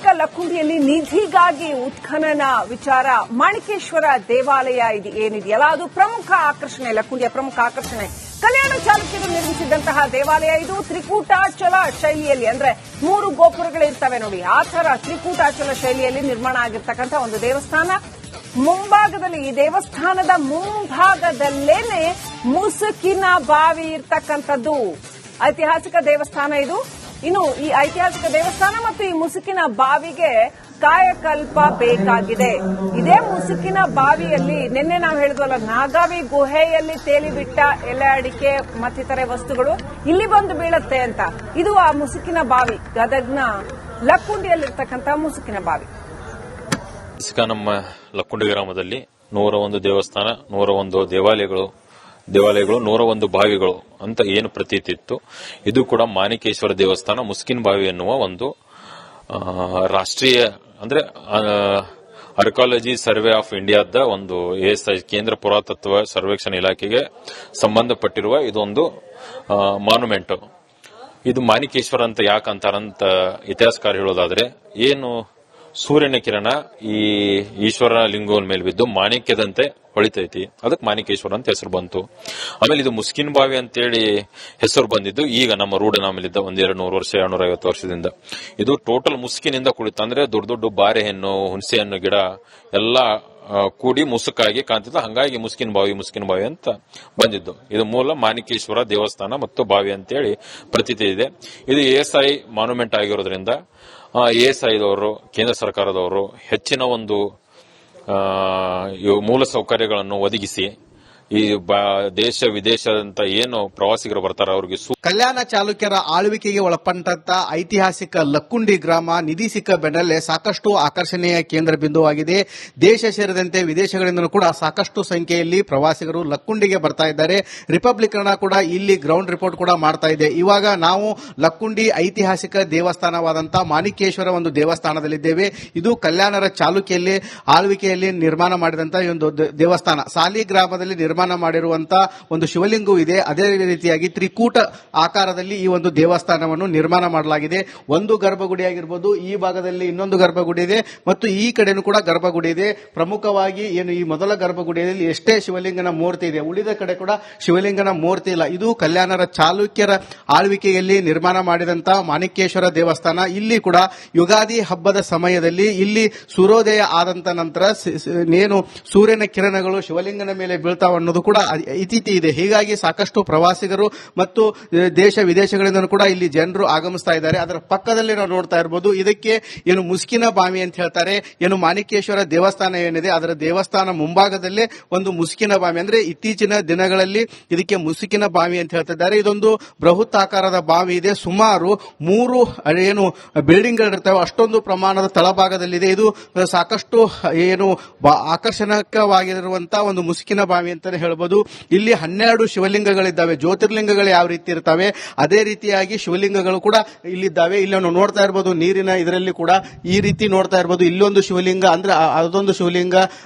ಐತಿಹಾಸಿಕ ಲಕ್ಕುಂಡಿಯಲ್ಲಿ ನಿಧಿಗಾಗಿ ಉತ್ಖನನ ವಿಚಾರ ಮಾಣಿಕೇಶ್ವರ ದೇವಾಲಯ ಏನಿದೆಯಲ್ಲ ಅದು ಪ್ರಮುಖ ಆಕರ್ಷಣೆ. ಲಕ್ಕುಂಡಿಯ ಪ್ರಮುಖ ಆಕರ್ಷಣೆ ಕಲ್ಯಾಣ ಚಾಲುಕ್ಯರು ನಿರ್ಮಿಸಿದಂತಹ ದೇವಾಲಯ. ಇದು ತ್ರಿಕೂಟಾಚಲ ಶೈಲಿಯಲ್ಲಿ, ಅಂದ್ರೆ 3 ಗೋಪುರಗಳಿರ್ತವೆ ನೋಡಿ, ಆ ತರ ತ್ರಿಕೂಟಾಚಲ ಶೈಲಿಯಲ್ಲಿ ನಿರ್ಮಾಣ ಆಗಿರ್ತಕ್ಕಂಥ ಒಂದು ದೇವಸ್ಥಾನ. ಮುಂಭಾಗದಲ್ಲಿ, ಈ ದೇವಸ್ಥಾನದ ಮುಂಭಾಗದಲ್ಲೇನೆ ಮುಸುಕಿನ ಬಾವಿ ಇರ್ತಕ್ಕಂಥದ್ದು. ಐತಿಹಾಸಿಕ ದೇವಸ್ಥಾನ ಇದು. ಇನ್ನು ಈ ಐತಿಹಾಸಿಕ ದೇವಸ್ಥಾನ ಮತ್ತು ಈ ಮುಸುಕಿನ ಬಾವಿಗೆ ಕಾಯಕಲ್ಪ ಬೇಕಾಗಿದೆ. ಇದೇ ಮುಸುಕಿನ ಬಾವಿಯಲ್ಲಿ ನಿನ್ನೆ ನಾವು ಹೇಳಿದ್ವಲ್ಲ, ನಾಗಾವಿ ಗುಹೆಯಲ್ಲಿ ತೇಲಿಬಿಟ್ಟ ಎಲೆ ಅಡಿಕೆ ಮತ್ತಿತರೆ ವಸ್ತುಗಳು ಇಲ್ಲಿ ಬಂದು ಬೀಳತ್ತೆ ಅಂತ. ಇದು ಆ ಮುಸುಕಿನ ಬಾವಿ, ಗದಗ್ನ ಲಕ್ಕುಂಡಿಯಲ್ಲಿರ್ತಕ್ಕಂಥ ಮುಸುಕಿನ ಬಾವಿ. ನಮ್ಮ ಲಕ್ಕುಂಡಿ ಗ್ರಾಮದಲ್ಲಿ 101 ದೇವಸ್ಥಾನ, 101 ದೇವಾಲಯಗಳು, 101 ಬಾವಿಗಳು ಅಂತ ಏನು ಪ್ರತೀತಿ ಇತ್ತು, ಇದು ಕೂಡ ಮಾಣಿಕೇಶ್ವರ ದೇವಸ್ಥಾನ ಮುಸ್ಕಿನ್ ಬಾವಿ ಎನ್ನುವ ಒಂದು ರಾಷ್ಟ್ರೀಯ ಅಂದ್ರೆ ಆರ್ಕಿಯಾಲಜಿ ಸರ್ವೆ ಆಫ್ ಇಂಡಿಯಾದ ಒಂದು ASI ಕೇಂದ್ರ ಪುರಾತತ್ವ ಸರ್ವೇಕ್ಷಣಾ ಇಲಾಖೆಗೆ ಸಂಬಂಧಪಟ್ಟಿರುವ ಇದೊಂದು ಮಾನ್ಯುಮೆಂಟ್. ಇದು ಮಾಣಿಕೇಶ್ವರ ಅಂತ ಯಾಕಂತಾರಂತ ಇತಿಹಾಸಕಾರ ಹೇಳೋದಾದ್ರೆ, ಏನು ಸೂರ್ಯನ ಕಿರಣ ಈ ಈಶ್ವರ ಲಿಂಗದ ಮೇಲೆ ಬಿದ್ದು ಮಾಣಿಕ್ಯದಂತೆ ಹೊಳಿತೈತಿ, ಅದಕ್ಕೆ ಮಾಣಿಕೇಶ್ವರ ಅಂತ ಹೆಸರು ಬಂತು. ಆಮೇಲೆ ಇದು ಮುಸ್ಕಿನ್ ಬಾವಿ ಅಂತೇಳಿ ಹೆಸರು ಬಂದಿದ್ದು ಈಗ ನಮ್ಮ ರೂಢನಾಮಲಿದ್ದ 100-200 ವರ್ಷ 250 ವರ್ಷದಿಂದ. ಇದು ಟೋಟಲ್ ಮುಸ್ಕಿನಿಂದ ಕುಳಿತು, ಅಂದ್ರೆ ದೊಡ್ಡ ದೊಡ್ಡ ಬಾರೆ ಹಣ್ಣು, ಹುಣಸೆ ಹಣ್ಣು ಗಿಡ ಎಲ್ಲ ಕೂಡಿ ಮುಸುಕಾಗಿ ಕಾಣ್ತಿತ್ತು, ಹಂಗಾಗಿ ಮುಸ್ಕಿನ್ ಬಾವಿ ಅಂತ ಬಂದಿದ್ದು. ಇದು ಮೂಲ ಮಾಣಿಕೇಶ್ವರ ದೇವಸ್ಥಾನ ಮತ್ತು ಬಾವಿ ಅಂತೇಳಿ ಪ್ರತೀತಿ ಇದೆ. ಇದು ASI ಮಾನ್ಯುಮೆಂಟ್ ಆಗಿರೋದ್ರಿಂದ ASIದವರು, ಕೇಂದ್ರ ಸರ್ಕಾರದವರು ಹೆಚ್ಚಿನ ಒಂದು ಮೂಲ ಸೌಕರ್ಯಗಳನ್ನು ಒದಗಿಸಿ ಈ ದೇಶ ವಿದೇಶದಂತ ಏನು ಪ್ರವಾಸಿಗರು ಬರ್ತಾರೆ ಅವ್ರಿಗೆ ಕಲ್ಯಾಣ ಚಾಲುಕ್ಯರ ಆಳ್ವಿಕೆಗೆ ಒಳಪಟ್ಟಂತ ಐತಿಹಾಸಿಕ ಲಕ್ಕುಂಡಿ ಗ್ರಾಮ ನಿಧಿ ಸಿಕ್ಕ ಬೆನ್ನಲ್ಲೇ ಸಾಕಷ್ಟು ಆಕರ್ಷಣೆಯ ಕೇಂದ್ರ ಬಿಂದುವಾಗಿದೆ. ದೇಶ ಸೇರಿದಂತೆ ವಿದೇಶಗಳಿಂದಲೂ ಕೂಡ ಸಾಕಷ್ಟು ಸಂಖ್ಯೆಯಲ್ಲಿ ಪ್ರವಾಸಿಗರು ಲಕ್ಕುಂಡಿಗೆ ಬರ್ತಾ ಇದ್ದಾರೆ. ರಿಪಬ್ಲಿಕ್ ಕನ್ನಡ ಕೂಡ ಇಲ್ಲಿ ಗ್ರೌಂಡ್ ರಿಪೋರ್ಟ್ ಕೂಡ ಮಾಡ್ತಾ ಇದೆ. ಇವಾಗ ನಾವು ಲಕ್ಕುಂಡಿ ಐತಿಹಾಸಿಕ ದೇವಸ್ಥಾನವಾದಂತಹ ಮಾಣಿಕೇಶ್ವರ ಒಂದು ದೇವಸ್ಥಾನದಲ್ಲಿದ್ದೇವೆ. ಇದು ಕಲ್ಯಾಣರ ಚಾಲುಕ್ಯಲ್ಲಿ ಆಳ್ವಿಕೆಯಲ್ಲಿ ನಿರ್ಮಾಣ ಮಾಡಿದಂತಹ ಒಂದು ದೇವಸ್ಥಾನ. ಸಾಲಿ ಗ್ರಾಮದಲ್ಲಿ ನಿರ್ಮಾಣ ಮಾಡಿರುವಂತಹ ಒಂದು ಶಿವಲಿಂಗವೂ ಇದೆ. ಅದೇ ರೀತಿಯಾಗಿ ತ್ರಿಕೂಟ ಆಕಾರದಲ್ಲಿ ಈ ಒಂದು ದೇವಸ್ಥಾನವನ್ನು ನಿರ್ಮಾಣ ಮಾಡಲಾಗಿದೆ. ಒಂದು ಗರ್ಭಗುಡಿ ಆಗಿರಬಹುದು, ಈ ಭಾಗದಲ್ಲಿ ಇನ್ನೊಂದು ಗರ್ಭಗುಡಿ ಇದೆ ಮತ್ತು ಈ ಕಡೆನೂ ಕೂಡ ಗರ್ಭಗುಡಿ ಇದೆ. ಪ್ರಮುಖವಾಗಿ ಏನು ಈ ಮೊದಲ ಗರ್ಭಗುಡಿಯಲ್ಲಿ ಎಷ್ಟೇ ಶಿವಲಿಂಗನ ಮೂರ್ತಿ ಇದೆ, ಉಳಿದ ಕಡೆ ಕೂಡ ಶಿವಲಿಂಗನ ಮೂರ್ತಿ ಇಲ್ಲ. ಇದು ಕಲ್ಯಾಣರ ಚಾಲುಕ್ಯರ ಆಳ್ವಿಕೆಯಲ್ಲಿ ನಿರ್ಮಾಣ ಮಾಡಿದಂತಹ ಮಾಣಿಕೇಶ್ವರ ದೇವಸ್ಥಾನ. ಇಲ್ಲಿ ಕೂಡ ಯುಗಾದಿ ಹಬ್ಬದ ಸಮಯದಲ್ಲಿ ಇಲ್ಲಿ ಸೂರ್ಯೋದಯ ಆದಂತ ನಂತರ ಏನು ಸೂರ್ಯನ ಕಿರಣಗಳು ಶಿವಲಿಂಗನ ಮೇಲೆ ಬೀಳ್ತಾವ ಅನ್ನೋದು ಕೂಡ ಇತಿಥಿ ಇದೆ. ಹೀಗಾಗಿ ಸಾಕಷ್ಟು ಪ್ರವಾಸಿಗರು ಮತ್ತು ದೇಶ ವಿದೇಶಗಳಿಂದ ಕೂಡ ಇಲ್ಲಿ ಜನರು ಆಗಮಿಸ್ತಾ ಇದ್ದಾರೆ. ಅದರ ಪಕ್ಕದಲ್ಲಿ ನಾವು ನೋಡ್ತಾ ಇರಬಹುದು, ಇದಕ್ಕೆ ಏನು ಮುಸ್ಕಿನ ಬಾವಿ ಅಂತ ಹೇಳ್ತಾರೆ. ಏನು ಮಾಣಿಕೇಶ್ವರ ದೇವಸ್ಥಾನ ಏನಿದೆ ಅದರ ದೇವಸ್ಥಾನ ಮುಂಭಾಗದಲ್ಲೇ ಒಂದು ಮುಸ್ಕಿನ ಬಾವಿ, ಅಂದ್ರೆ ಇತ್ತೀಚಿನ ದಿನಗಳಲ್ಲಿ ಇದಕ್ಕೆ ಮುಸುಕಿನ ಬಾವಿ ಅಂತ ಹೇಳ್ತಿದ್ದಾರೆ. ಇದೊಂದು ಬೃಹತ್ ಆಕಾರದ ಬಾವಿ ಇದೆ. ಸುಮಾರು 3 ಏನು ಬಿಲ್ಡಿಂಗ್ ಗಳಿರ್ತವೆ ಅಷ್ಟೊಂದು ಪ್ರಮಾಣದ ತಳಭಾಗದಲ್ಲಿದೆ. ಇದು ಸಾಕಷ್ಟು ಏನು ಆಕರ್ಷಣಕವಾಗಿರುವಂತಹ ಒಂದು ಮುಸುಕಿನ ಬಾವಿ ಅಂತಾನೆ ಹೇಳ್ಬೋದು. ಇಲ್ಲಿ 12 ಶಿವಲಿಂಗಗಳಿದ್ದಾವೆ. ಜ್ಯೋತಿರ್ಲಿಂಗಗಳು ಯಾವ ರೀತಿ ಇರ್ತವೆ ಅದೇ ರೀತಿಯಾಗಿ ಶಿವಲಿಂಗಗಳು ಕೂಡ ಇಲ್ಲಿದ್ದಾವೆ. ಇಲ್ಲಿ ನಾವು ನೋಡ್ತಾ ಇರಬಹುದು ನೀರಿನ ಇದರಲ್ಲಿ ಕೂಡ ಈ ರೀತಿ ನೋಡ್ತಾ ಇರಬಹುದು. ಇಲ್ಲೊಂದು ಶಿವಲಿಂಗ, ಅಂದ್ರೆ ಅದೊಂದು ಶಿವಲಿಂಗ,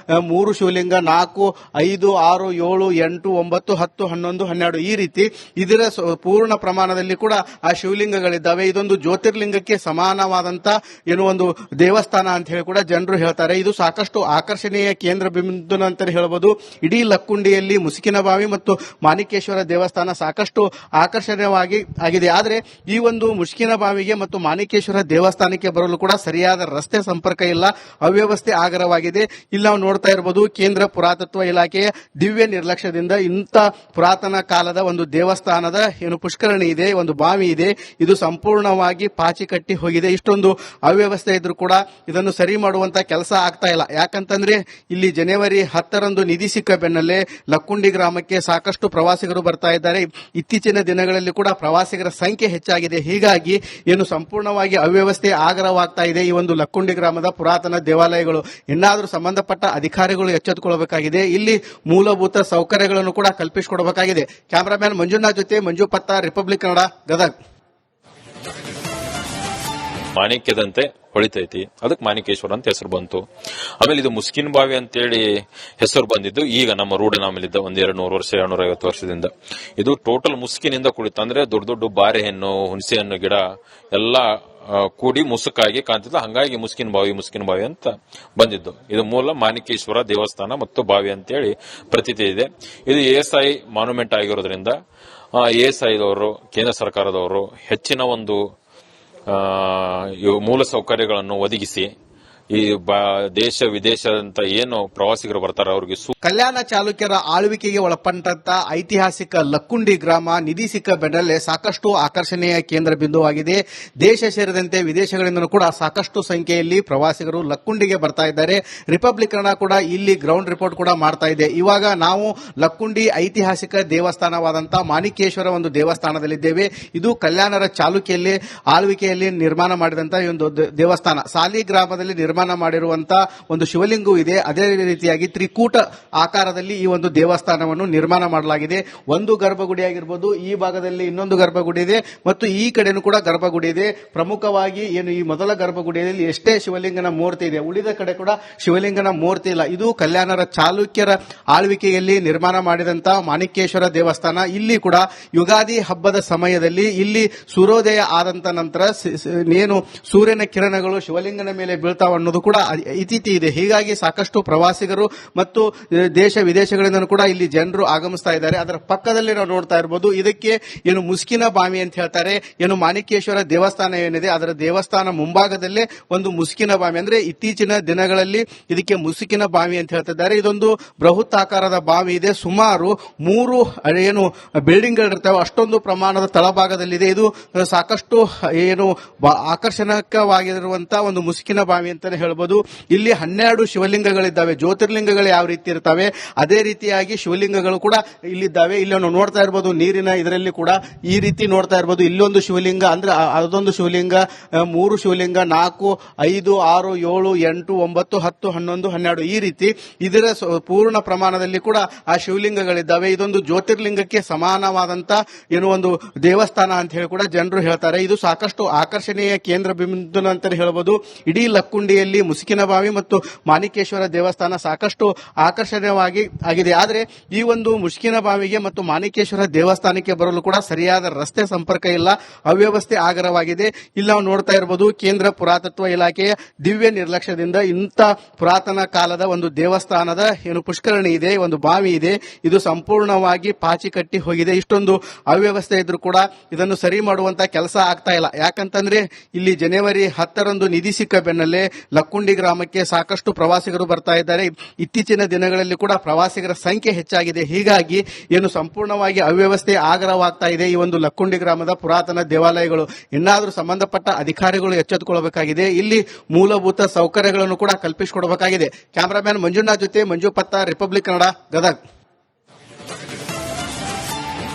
3 ಶಿವಲಿಂಗ, 4, 5, 6, 7, 8, 9, 10, 11, 12 ಈ ರೀತಿ ಇದರ ಪೂರ್ಣ ಪ್ರಮಾಣದಲ್ಲಿ ಕೂಡ ಆ ಶಿವಲಿಂಗಗಳಿದ್ದಾವೆ. ಇದೊಂದು ಜ್ಯೋತಿರ್ಲಿಂಗಕ್ಕೆ ಸಮಾನವಾದಂತ ಏನು ಒಂದು ದೇವಸ್ಥಾನ ಅಂತ ಹೇಳಿ ಕೂಡ ಜನರು ಹೇಳ್ತಾರೆ. ಇದು ಸಾಕಷ್ಟು ಆಕರ್ಷಣೀಯ ಕೇಂದ್ರ ಬಿಂದು ಅಂತಾನೆ ಹೇಳ್ಬೋದು. ಇಡೀ ಲಕ್ಕುಂಡಿಯಲ್ಲಿ ಮುಸುಕಿನ ಬಾವಿ ಮತ್ತು ಮಾಣಿಕೇಶ್ವರ ದೇವಸ್ಥಾನ ಸಾಕಷ್ಟು ಆಕರ್ಷಣೀಯವಾಗಿ ಆಗಿದೆ. ಆದರೆ ಈ ಒಂದು ಮುಸುಕಿನ ಬಾವಿಗೆ ಮತ್ತು ಮಾಣಿಕೇಶ್ವರ ದೇವಸ್ಥಾನಕ್ಕೆ ಬರಲು ಕೂಡ ಸರಿಯಾದ ರಸ್ತೆ ಸಂಪರ್ಕ ಇಲ್ಲ, ಅವ್ಯವಸ್ಥೆ ಆಗರವಾಗಿದೆ. ಇಲ್ಲಿ ನಾವು ನೋಡ್ತಾ ಇರಬಹುದು ಕೇಂದ್ರ ಪುರಾತತ್ವ ಇಲಾಖೆಯ ದಿವ್ಯ ನಿರ್ಲಕ್ಷ್ಯದಿಂದ ಇಂಥ ಪುರಾತನ ಕಾಲದ ಒಂದು ದೇವಸ್ಥಾನದ ಏನು ಪುಷ್ಕರಣಿ ಇದೆ, ಒಂದು ಬಾವಿ ಇದೆ, ಇದು ಸಂಪೂರ್ಣವಾಗಿ ಪಾಚಿ ಕಟ್ಟಿ ಹೋಗಿದೆ. ಇಷ್ಟೊಂದು ಅವ್ಯವಸ್ಥೆ ಇದ್ರೂ ಕೂಡ ಇದನ್ನು ಸರಿ ಮಾಡುವಂತ ಕೆಲಸ ಆಗ್ತಾ ಇಲ್ಲ. ಯಾಕಂತಂದ್ರೆ ಇಲ್ಲಿ ಜನವರಿ 10ರಂದು ನಿಧಿ ಸಿಕ್ಕ ಬೆನ್ನಲ್ಲೇ ಲಕ್ಕುಂಡಿ ಗ್ರಾಮಕ್ಕೆ ಸಾಕಷ್ಟು ಪ್ರವಾಸಿಗರು ಬರ್ತಾ ಇದ್ದಾರೆ. ಇತ್ತೀಚಿನ ದಿನಗಳಲ್ಲಿ ಕೂಡ ಪ್ರವಾಸಿಗರ ಸಂಖ್ಯೆ ಹೆಚ್ಚಾಗಿದೆ. ಹೀಗಾಗಿ ಏನು ಸಂಪೂರ್ಣವಾಗಿ ಅವ್ಯವಸ್ಥೆ ಆಗರವಾಗ್ತಾ ಇದೆ ಈ ಒಂದು ಲಕ್ಕುಂಡಿ ಗ್ರಾಮದ ಪುರಾತನ ದೇವಾಲಯಗಳು. ಇನ್ನಾದರೂ ಸಂಬಂಧಪಟ್ಟ ಅಧಿಕಾರಿಗಳು ಎಚ್ಚೆತ್ತುಕೊಳ್ಳಬೇಕಾಗಿದೆ. ಇಲ್ಲಿ ಮೂಲಭೂತ ಸೌಕರ್ಯಗಳನ್ನು ಕೂಡ ಕಲ್ಪಿಸಿಕೊಡಬೇಕಾಗಿದೆ. ಕ್ಯಾಮರಾಮ್ಯಾನ್ ಮಂಜುನಾಥ್ ಜೊತೆ ಮಂಜು ಪತ್ತ, ರಿಪಬ್ಲಿಕ್ ಕನ್ನಡ, ಗದಗ್. ಮಾಣಿಕ್ಯದಂತೆ ಹೊಳಿತೈತಿ, ಅದಕ್ಕೆ ಮಾಣಿಕೇಶ್ವರ ಅಂತ ಹೆಸರು ಬಂತು. ಆಮೇಲೆ ಇದು ಮುಸ್ಕಿನ್ ಬಾವಿ ಅಂತೇಳಿ ಹೆಸರು ಬಂದಿದ್ದು ಈಗ ನಮ್ಮ ರೂಢನಾಮಲಿದ್ದ 100-200 ವರ್ಷ 250 ವರ್ಷದಿಂದ. ಇದು ಟೋಟಲ್ ಮುಸ್ಕಿನಿಂದ ಕುಳಿತು, ಅಂದ್ರೆ ದೊಡ್ಡ ದೊಡ್ಡ ಬಾರೆ ಹಣ್ಣು, ಹುಣಸೆ ಹಣ್ಣು ಗಿಡ ಎಲ್ಲ ಕೂಡಿ ಮುಸುಕಾಗಿ ಕಾಣ್ತಿತ್ತು. ಹಂಗಾಗಿ ಮುಸ್ಕಿನ ಬಾವಿ ಅಂತ ಬಂದಿದ್ದು. ಇದು ಮೂಲ ಮಾಣಿಕೇಶ್ವರ ದೇವಸ್ಥಾನ ಮತ್ತು ಬಾವಿ ಅಂತೇಳಿ ಪ್ರತೀತಿ ಇದೆ. ಇದು ASI ಮಾನ್ಯುಮೆಂಟ್ ಆಗಿರೋದ್ರಿಂದ ASIದವರು, ಕೇಂದ್ರ ಸರ್ಕಾರದವರು ಹೆಚ್ಚಿನ ಒಂದು ಮೂಲ ಸೌಕರ್ಯಗಳನ್ನು ಒದಗಿಸಿ ಈ ದೇಶ ವಿದೇಶದಂತ ಏನು ಪ್ರವಾಸಿಗರು ಬರ್ತಾರೆ ಅವರಿಗೆ ಕಲ್ಯಾಣ ಚಾಲುಕ್ಯರ ಆಳ್ವಿಕೆಗೆ ಒಳಪಟ್ಟಂತ ಐತಿಹಾಸಿಕ ಲಕ್ಕುಂಡಿ ಗ್ರಾಮ ನಿಧಿ ಸಿಕ್ಕ ಬೆನ್ನಲ್ಲೇ ಸಾಕಷ್ಟು ಆಕರ್ಷಣೆಯ ಕೇಂದ್ರ ಬಿಂದುವಾಗಿದೆ. ದೇಶ ಸೇರಿದಂತೆ ವಿದೇಶಗಳಿಂದ ಕೂಡ ಸಾಕಷ್ಟು ಸಂಖ್ಯೆಯಲ್ಲಿ ಪ್ರವಾಸಿಗರು ಲಕ್ಕುಂಡಿಗೆ ಬರ್ತಾ ಇದ್ದಾರೆ. ರಿಪಬ್ಲಿಕ್ ಕನ್ನಡ ಕೂಡ ಇಲ್ಲಿ ಗ್ರೌಂಡ್ ರಿಪೋರ್ಟ್ ಕೂಡ ಮಾಡ್ತಾ ಇದೆ. ಇವಾಗ ನಾವು ಲಕ್ಕುಂಡಿ ಐತಿಹಾಸಿಕ ದೇವಸ್ಥಾನವಾದಂತ ಮಾಣಿಕೇಶ್ವರ ಒಂದು ದೇವಸ್ಥಾನದಲ್ಲಿದ್ದೇವೆ. ಇದು ಕಲ್ಯಾಣರ ಚಾಲುಕ್ಯಲ್ಲಿ ಆಳ್ವಿಕೆಯಲ್ಲಿ ನಿರ್ಮಾಣ ಮಾಡಿದಂತ ಒಂದು ದೇವಸ್ಥಾನ. ಸಾಲಿ ಗ್ರಾಮದಲ್ಲಿ ನಿರ್ಮಾಣ ಮಾಡಿರುವಂತಹ ಒಂದು ಶಿವಲಿಂಗವೂ ಇದೆ. ಅದೇ ರೀತಿಯಾಗಿ ತ್ರಿಕೂಟ ಆಕಾರದಲ್ಲಿ ಈ ಒಂದು ದೇವಸ್ಥಾನವನ್ನು ನಿರ್ಮಾಣ ಮಾಡಲಾಗಿದೆ. ಒಂದು ಗರ್ಭಗುಡಿ ಆಗಿರಬಹುದು, ಈ ಭಾಗದಲ್ಲಿ ಇನ್ನೊಂದು ಗರ್ಭಗುಡಿ ಇದೆ ಮತ್ತು ಈ ಕಡೆನೂ ಕೂಡ ಗರ್ಭಗುಡಿ ಇದೆ. ಪ್ರಮುಖವಾಗಿ ಏನು ಈ ಮೊದಲ ಗರ್ಭಗುಡಿಯಲ್ಲಿ ಎಷ್ಟೇ ಶಿವಲಿಂಗನ ಮೂರ್ತಿ ಇದೆ, ಉಳಿದ ಕಡೆ ಕೂಡ ಶಿವಲಿಂಗನ ಮೂರ್ತಿ ಇಲ್ಲ. ಇದು ಕಲ್ಯಾಣರ ಚಾಲುಕ್ಯರ ಆಳ್ವಿಕೆಯಲ್ಲಿ ನಿರ್ಮಾಣ ಮಾಡಿದಂತಹ ಮಾಣಿಕೇಶ್ವರ ದೇವಸ್ಥಾನ. ಇಲ್ಲಿ ಕೂಡ ಯುಗಾದಿ ಹಬ್ಬದ ಸಮಯದಲ್ಲಿ ಇಲ್ಲಿ ಸೂರ್ಯೋದಯ ಆದಂತ ನಂತರ ಏನು ಸೂರ್ಯನ ಕಿರಣಗಳು ಶಿವಲಿಂಗನ ಮೇಲೆ ಬೀಳ್ತಾವ ಅನ್ನೋದು ಕೂಡ ಇತಿಥಿ ಇದೆ. ಹೀಗಾಗಿ ಸಾಕಷ್ಟು ಪ್ರವಾಸಿಗರು ಮತ್ತು ದೇಶ ವಿದೇಶಗಳಿಂದ ಕೂಡ ಇಲ್ಲಿ ಜನರು ಆಗಮಿಸ್ತಾ ಇದ್ದಾರೆ. ಅದರ ಪಕ್ಕದಲ್ಲಿ ನಾವು ನೋಡ್ತಾ ಇರಬಹುದು, ಇದಕ್ಕೆ ಏನು ಮುಸ್ಕಿನ ಬಾವಿ ಅಂತ ಹೇಳ್ತಾರೆ. ಏನು ಮಾಣಿಕೇಶ್ವರ ದೇವಸ್ಥಾನ ಏನಿದೆ ಅದರ ದೇವಸ್ಥಾನ ಮುಂಭಾಗದಲ್ಲೇ ಒಂದು ಮುಸ್ಕಿನ ಬಾವಿ, ಅಂದ್ರೆ ಇತ್ತೀಚಿನ ದಿನಗಳಲ್ಲಿ ಇದಕ್ಕೆ ಮುಸುಕಿನ ಬಾವಿ ಅಂತ ಹೇಳ್ತಿದ್ದಾರೆ. ಇದೊಂದು ಬೃಹತ್ ಆಕಾರದ ಬಾವಿ ಇದೆ. ಸುಮಾರು 3 ಏನು ಬಿಲ್ಡಿಂಗ್ ಗಳಿರ್ತವೆ ಅಷ್ಟೊಂದು ಪ್ರಮಾಣದ ತಳಭಾಗದಲ್ಲಿದೆ. ಇದು ಸಾಕಷ್ಟು ಏನು ಆಕರ್ಷಣಕವಾಗಿರುವಂತಹ ಒಂದು ಮುಸುಕಿನ ಬಾವಿ ಅಂತಾನೆ ಹೇಳ್ಬೋದು. ಇಲ್ಲಿ 12 ಶಿವಲಿಂಗಗಳಿದ್ದಾವೆ. ಜ್ಯೋತಿರ್ಲಿಂಗಗಳು ಯಾವ ರೀತಿ ಇರ್ತವೆ ಅದೇ ರೀತಿಯಾಗಿ ಶಿವಲಿಂಗಗಳು ಕೂಡ ಇಲ್ಲಿದ್ದಾವೆ. ಇಲ್ಲಿ ನಾವು ನೋಡ್ತಾ ಇರಬಹುದು ನೀರಿನ ಇದರಲ್ಲಿ ಕೂಡ ಈ ರೀತಿ ನೋಡ್ತಾ ಇರಬಹುದು. ಇಲ್ಲೊಂದು ಶಿವಲಿಂಗ, ಅಂದ್ರೆ ಅದೊಂದು ಶಿವಲಿಂಗ, 3 ಶಿವಲಿಂಗ, 4, 5, 6, 7, 8, 9, 10, 11, 12 ಈ ರೀತಿ ಇದರ ಪೂರ್ಣ ಪ್ರಮಾಣದಲ್ಲಿ ಕೂಡ ಆ ಶಿವಲಿಂಗಗಳಿದ್ದಾವೆ. ಇದೊಂದು ಜ್ಯೋತಿರ್ಲಿಂಗಕ್ಕೆ ಸಮಾನವಾದಂತ ಏನು ಒಂದು ದೇವಸ್ಥಾನ ಅಂತ ಹೇಳಿ ಕೂಡ ಜನರು ಹೇಳ್ತಾರೆ. ಇದು ಸಾಕಷ್ಟು ಆಕರ್ಷಣೀಯ ಕೇಂದ್ರ ಬಿಂದು ಅಂತಾನೆ ಹೇಳ್ಬೋದು. ಇಡೀ ಲಕ್ಕುಂಡಿಯಲ್ಲಿ ಮುಸುಕಿನ ಬಾವಿ ಮತ್ತು ಮಾಣಿಕೇಶ್ವರ ದೇವಸ್ಥಾನ ಸಾಕಷ್ಟು ಆಕರ್ಷಣೀಯವಾಗಿ ಆಗಿದೆ. ಆದರೆ ಈ ಒಂದು ಮುಸುಕಿನ ಬಾವಿಗೆ ಮತ್ತು ಮಾಣಿಕೇಶ್ವರ ದೇವಸ್ಥಾನಕ್ಕೆ ಬರಲು ಕೂಡ ಸರಿಯಾದ ರಸ್ತೆ ಸಂಪರ್ಕ ಇಲ್ಲ, ಅವ್ಯವಸ್ಥೆ ಆಗರವಾಗಿದೆ. ಇಲ್ಲಿ ನಾವು ನೋಡ್ತಾ ಇರಬಹುದು ಕೇಂದ್ರ ಪುರಾತತ್ವ ಇಲಾಖೆಯ ದಿವ್ಯ ನಿರ್ಲಕ್ಷ್ಯದಿಂದ ಇಂಥ ಪುರಾತನ ಕಾಲದ ಒಂದು ದೇವಸ್ಥಾನದ ಏನು ಪುಷ್ಕರಣಿ ಇದೆ, ಒಂದು ಬಾವಿ ಇದೆ, ಇದು ಸಂಪೂರ್ಣವಾಗಿ ಪಾಚಿ ಕಟ್ಟಿ ಹೋಗಿದೆ. ಇಷ್ಟೊಂದು ಅವ್ಯವಸ್ಥೆ ಇದ್ರೂ ಕೂಡ ಇದನ್ನು ಸರಿ ಮಾಡುವಂತ ಕೆಲಸ ಆಗ್ತಾ ಇಲ್ಲ. ಯಾಕಂತಂದ್ರೆ ಇಲ್ಲಿ ಜನವರಿ 10ರಂದು ನಿಧಿ ಸಿಕ್ಕ ಬೆನ್ನಲ್ಲೇ ಲಕ್ಕುಂಡಿ ಗ್ರಾಮಕ್ಕೆ ಸಾಕಷ್ಟು ಪ್ರವಾಸಿಗರು ಬರ್ತಾ ಇದ್ದಾರೆ. ಇತ್ತೀಚಿನ ದಿನಗಳಲ್ಲಿ ಕೂಡ ಪ್ರವಾಸಿಗರ ಸಂಖ್ಯೆ ಹೆಚ್ಚಾಗಿದೆ. ಹೀಗಾಗಿ ಏನು ಸಂಪೂರ್ಣವಾಗಿ ಅವ್ಯವಸ್ಥೆ ಆಗರವಾಗ್ತಾ ಇದೆ ಈ ಒಂದು ಲಕ್ಕುಂಡಿ ಗ್ರಾಮದ ಪುರಾತನ ದೇವಾಲಯಗಳು. ಇನ್ನಾದರೂ ಸಂಬಂಧಪಟ್ಟ ಅಧಿಕಾರಿಗಳು ಎಚ್ಚೆತ್ತುಕೊಳ್ಳಬೇಕಾಗಿದೆ. ಇಲ್ಲಿ ಮೂಲಭೂತ ಸೌಕರ್ಯಗಳನ್ನು ಕೂಡ ಕಲ್ಪಿಸಿಕೊಡಬೇಕಾಗಿದೆ. ಕ್ಯಾಮರಾಮ್ಯಾನ್ ಮಂಜುನಾಥ್ ಜೊತೆ ಮಂಜು ಪತ್ತ, ರಿಪಬ್ಲಿಕ್ ಕನ್ನಡ, ಗದಗ್.